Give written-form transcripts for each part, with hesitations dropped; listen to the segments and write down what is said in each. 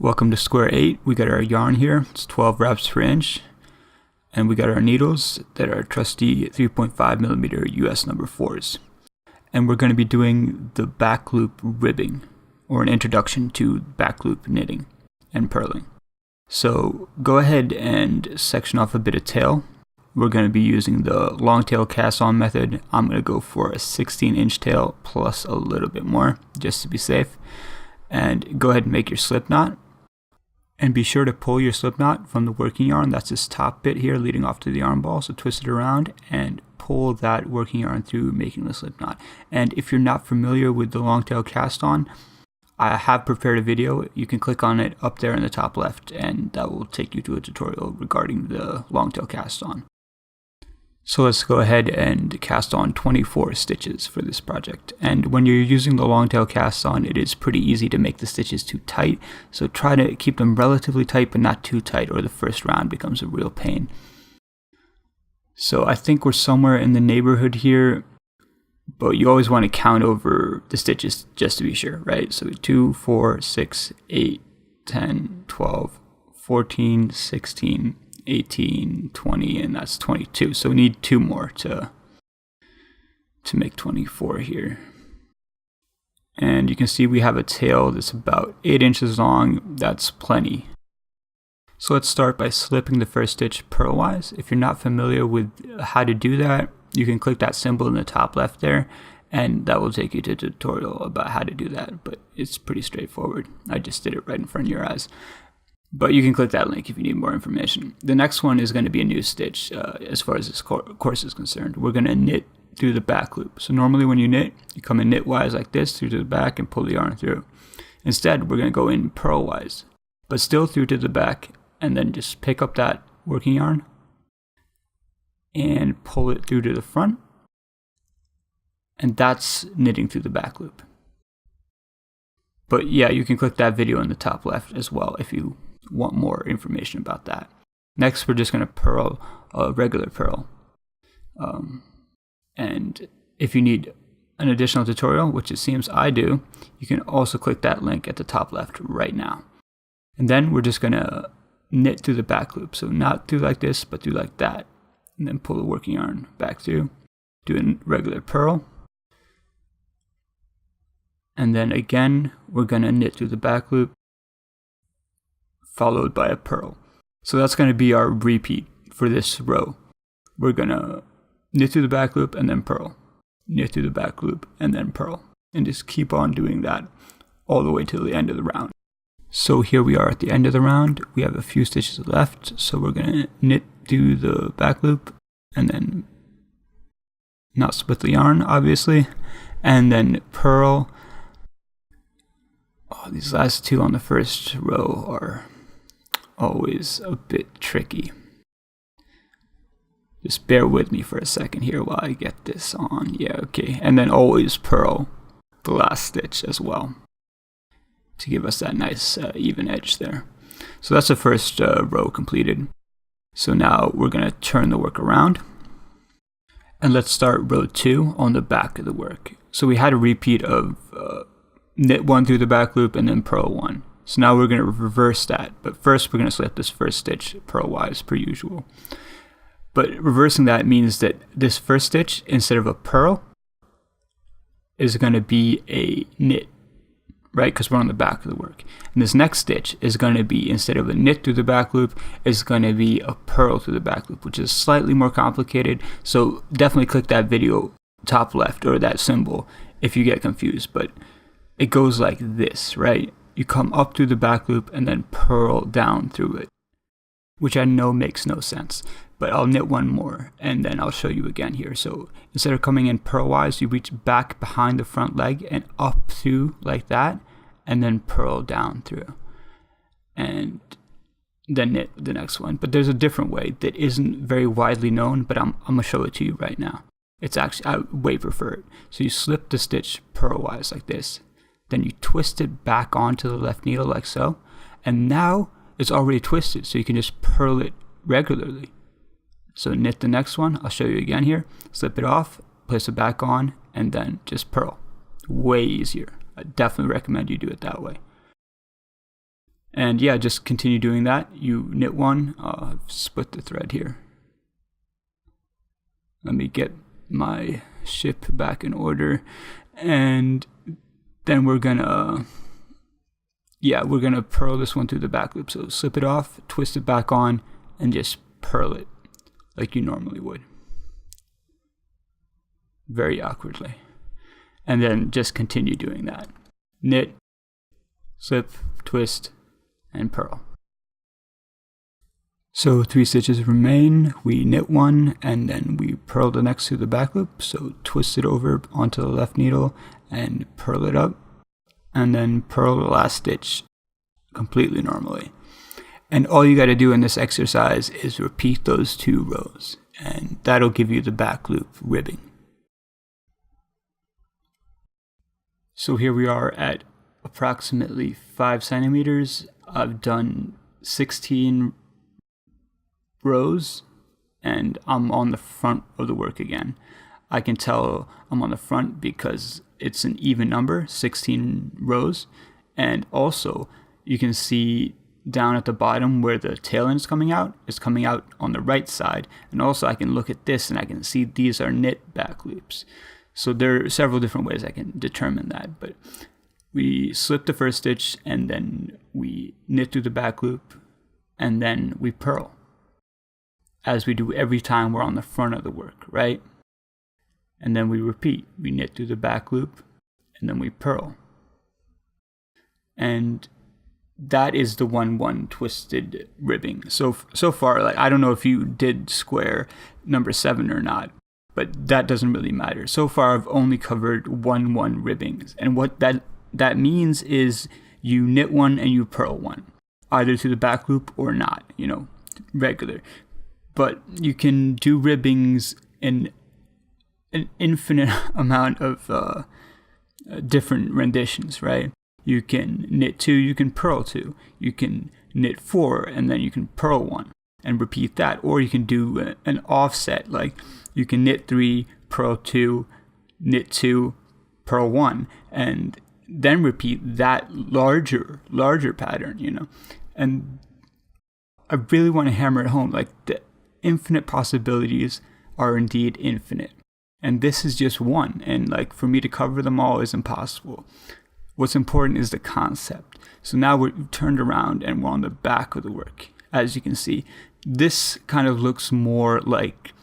Welcome to square 8. We got our yarn here. It's 12 wraps per inch. And we got our needles that are trusty 3.5 millimeter US number 4s. And we're going to be doing the back loop ribbing, or an introduction to back loop knitting and purling. So go ahead and section off a bit of tail. We're going to be using the long tail cast on method. I'm going to go for a 16-inch tail plus a little bit more just to be safe. And go ahead and make your slip knot. And be sure to pull your slip knot from the working yarn. That's this top bit here leading off to the yarn ball. So twist it around and pull that working yarn through, making the slip knot. And if you're not familiar with the long tail cast on, I have prepared a video. You can click on it up there in the top left, and that will take you to a tutorial regarding the long tail cast on. So let's go ahead and cast on 24 stitches for this project. And when you're using the long tail cast on, it is pretty easy to make the stitches too tight. So try to keep them relatively tight, but not too tight, or the first round becomes a real pain. So I think we're somewhere in the neighborhood here, but you always want to count over the stitches just to be sure, right? So 2, 4, 6, 8, 10, 12, 14, 16, 18, 20, and that's 22. So we need 2 more to make 24 here. And you can see we have a tail that's about 8 inches long. That's plenty. So let's start by slipping the first stitch purlwise. If you're not familiar with how to do that, you can click that symbol in the top left there, and that will take you to a tutorial about how to do that. But it's pretty straightforward. I just did it right in front of your eyes. But you can click that link if you need more information. The next one is going to be a new stitch as far as this course is concerned. We're going to knit through the back loop. So normally when you knit, you come in knitwise like this through to the back and pull the yarn through. Instead, we're going to go in purlwise, but still through to the back, and then just pick up that working yarn and pull it through to the front. And that's knitting through the back loop. But yeah, you can click that video in the top left as well if you want more information about that. Next, we're just going to purl a regular purl. And if you need an additional tutorial, which it seems I do, you can also click that link at the top left right now. And then we're just going to knit through the back loop. So not through like this, but through like that. And then pull the working yarn back through, do a regular purl. And then again, we're going to knit through the back loop, followed by a purl. So that's going to be our repeat for this row. We're going to knit through the back loop and then purl, knit through the back loop and then purl, and just keep on doing that all the way till the end of the round. So here we are at the end of the round. We have a few stitches left, so we're going to knit through the back loop and then not split the yarn, obviously, and then purl. Oh, these last two on the first row are always a bit tricky. Just bear with me for a second here while I get this on. Yeah, okay. And then always purl the last stitch as well to give us that nice even edge there. So that's the first row completed. So now we're going to turn the work around. And let's start row 2 on the back of the work. So we had a repeat of knit 1 through the back loop and then purl 1. So now we're going to reverse that, but first we're going to slip this first stitch purlwise per usual. But reversing that means that this first stitch, instead of a purl, is going to be a knit, right? Because we're on the back of the work. And this next stitch is going to be, instead of a knit through the back loop, is going to be a purl through the back loop, which is slightly more complicated. So definitely click that video top left, or that symbol, if you get confused. But it goes like this, right? You come up through the back loop and then purl down through it, which I know makes no sense, but I'll knit one more and then I'll show you again here. So instead of coming in purlwise, you reach back behind the front leg and up through like that, and then purl down through, and then knit the next one. But there's a different way that isn't very widely known, but I'm going to show it to you right now. It's actually, I way prefer it. So you slip the stitch purlwise like this. Then you twist it back onto the left needle like so, and now it's already twisted, so you can just purl it regularly. So knit the next one, I'll show you again here, slip it off, place it back on, and then just purl. Way easier. I definitely recommend you do it that way. And yeah, just continue doing that. You knit one, split the thread here. Let me get my ship back in order. And then we're gonna purl this one through the back loop. So slip it off, twist it back on, and just purl it like you normally would. Very awkwardly. And then just continue doing that. Knit, slip, twist, and purl. So 3 stitches remain. We knit one and then we purl the next through the back loop. So twist it over onto the left needle and purl it up, and then purl the last stitch completely normally. And all you got to do in this exercise is repeat those 2 rows, and that'll give you the back loop ribbing. So here we are at approximately 5 centimeters. I've done 16 rows and I'm on the front of the work again. I can tell I'm on the front because it's an even number, 16 rows. And also you can see down at the bottom where the tail end is coming out, it's coming out on the right side. And also I can look at this and I can see these are knit back loops. So there are several different ways I can determine that, but we slip the first stitch and then we knit through the back loop and then we purl, as we do every time we're on the front of the work, right? And then we repeat. We knit through the back loop and then we purl. And that is the 1-1 twisted ribbing. So far, like, I don't know if you did square number 7 or not, but that doesn't really matter. So far, I've only covered 1-1 ribbings. And what that means is you knit one and you purl one, either through the back loop or not, regular. But you can do ribbings in an infinite amount of different renditions, right? You can knit 2, you can purl 2. You can knit 4, and then you can purl 1 and repeat that. Or you can do an offset, like you can knit 3, purl 2, knit 2, purl 1, and then repeat that larger pattern, And I really want to hammer it home, like the infinite possibilities are indeed infinite. And this is just one, and like for me to cover them all is impossible. What's important is the concept. So now we're turned around and we're on the back of the work. As you can see, this kind of looks more like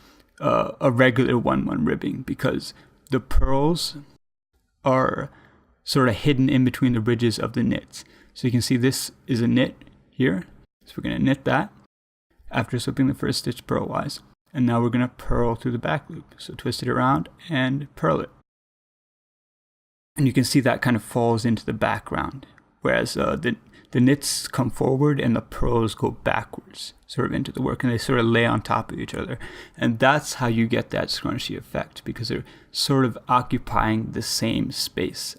a regular 1-1 ribbing because the purls are sort of hidden in between the ridges of the knits. So you can see this is a knit here. So we're going to knit that after slipping the first stitch purlwise. And now we're going to purl through the back loop. So twist it around and purl it. And you can see that kind of falls into the background, whereas the knits come forward and the purls go backwards, sort of into the work, and they sort of lay on top of each other. And that's how you get that scrunchy effect, because they're sort of occupying the same space,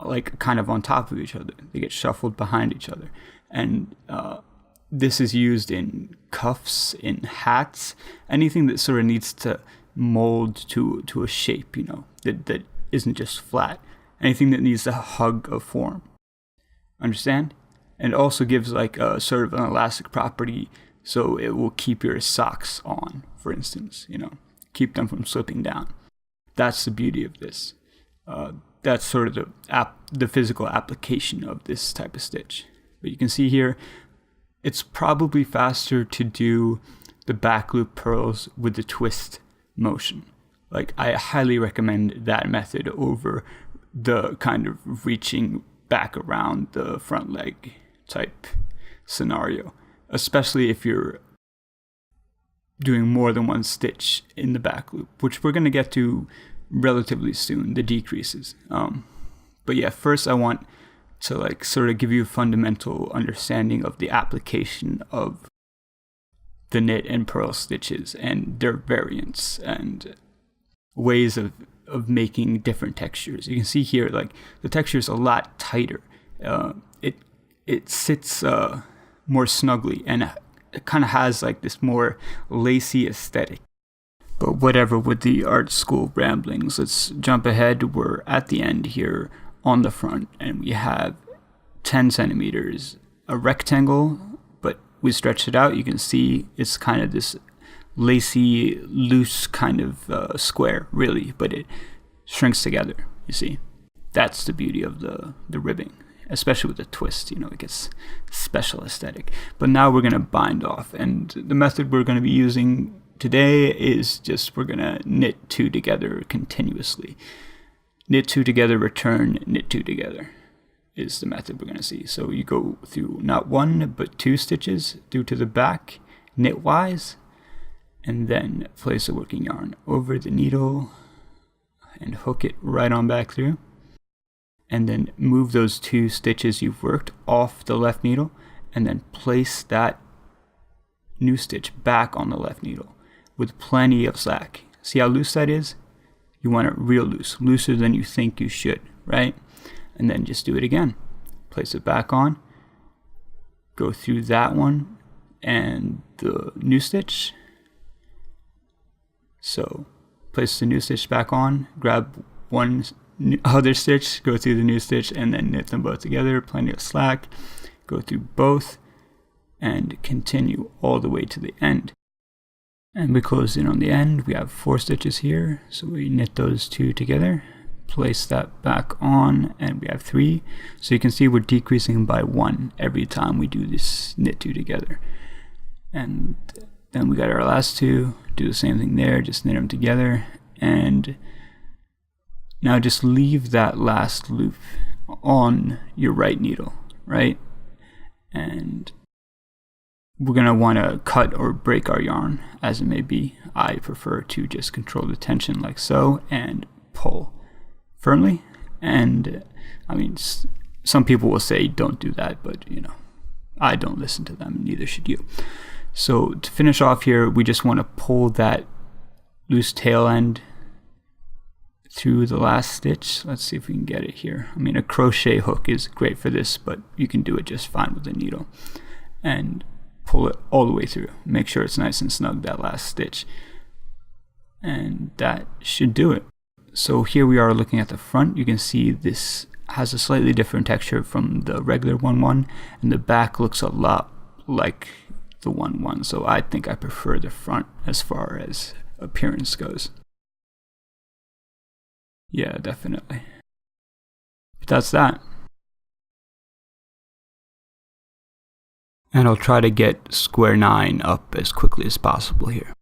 like kind of on top of each other. They get shuffled behind each other. And this is used in cuffs, in hats, anything that sort of needs to mold to a shape, that isn't just flat. Anything that needs to hug a form. Understand? And it also gives like a sort of an elastic property, so it will keep your socks on, for instance, keep them from slipping down. That's the beauty of this. That's sort of the physical application of this type of stitch. But you can see here, it's probably faster to do the back loop purls with the twist motion. Like, I highly recommend that method over the kind of reaching back around the front leg type scenario, especially if you're doing more than one stitch in the back loop, which we're going to get to relatively soon, the decreases. But yeah, first I want to like sort of give you a fundamental understanding of the application of the knit and purl stitches and their variants and ways of making different textures. You can see here, like, the texture is a lot tighter. It sits more snugly, and it kind of has like this more lacy aesthetic. But whatever with the art school ramblings, let's jump ahead. We're at the end here on the front, and we have 10 centimeters a rectangle, but we stretch it out. You can see it's kind of this lacy, loose kind of square, really, but it shrinks together, you see. That's the beauty of the ribbing, especially with the twist, it gets special aesthetic. But now we're going to bind off, and the method we're going to be using today is just we're going to knit 2 together continuously. Knit 2 together, return, knit 2 together is the method we're going to see. So you go through not 1 but 2 stitches through to the back, knitwise, and then place a working yarn over the needle and hook it right on back through. And then move those 2 stitches you've worked off the left needle, and then place that new stitch back on the left needle with plenty of slack. See how loose that is? You want it real loose, looser than you think you should, right? And then just do it again. Place it back on, go through that one and the new stitch. So place the new stitch back on, grab one other stitch, go through the new stitch, and then knit them both together, plenty of slack, go through both, and continue all the way to the end. And we close in on the end. We have 4 stitches here, so we knit those 2 together, place that back on, and we have 3. So you can see we're decreasing by 1 every time we do this knit 2 together. And then we got our last 2, do the same thing there, just knit them together, and now just leave that last loop on your right needle, right? And we're going to want to cut or break our yarn as it may be. I prefer to just control the tension like so and pull firmly. And I mean, some people will say don't do that, but I don't listen to them, neither should you. So to finish off here, we just want to pull that loose tail end through the last stitch. Let's see if we can get it here. I mean, a crochet hook is great for this, but you can do it just fine with a needle. And pull it all the way through. Make sure it's nice and snug, that last stitch. And that should do it. So here we are looking at the front. You can see this has a slightly different texture from the regular 1-1, and the back looks a lot like the 1-1. So I think I prefer the front as far as appearance goes. Yeah, definitely. But that's that. And I'll try to get square 9 up as quickly as possible here.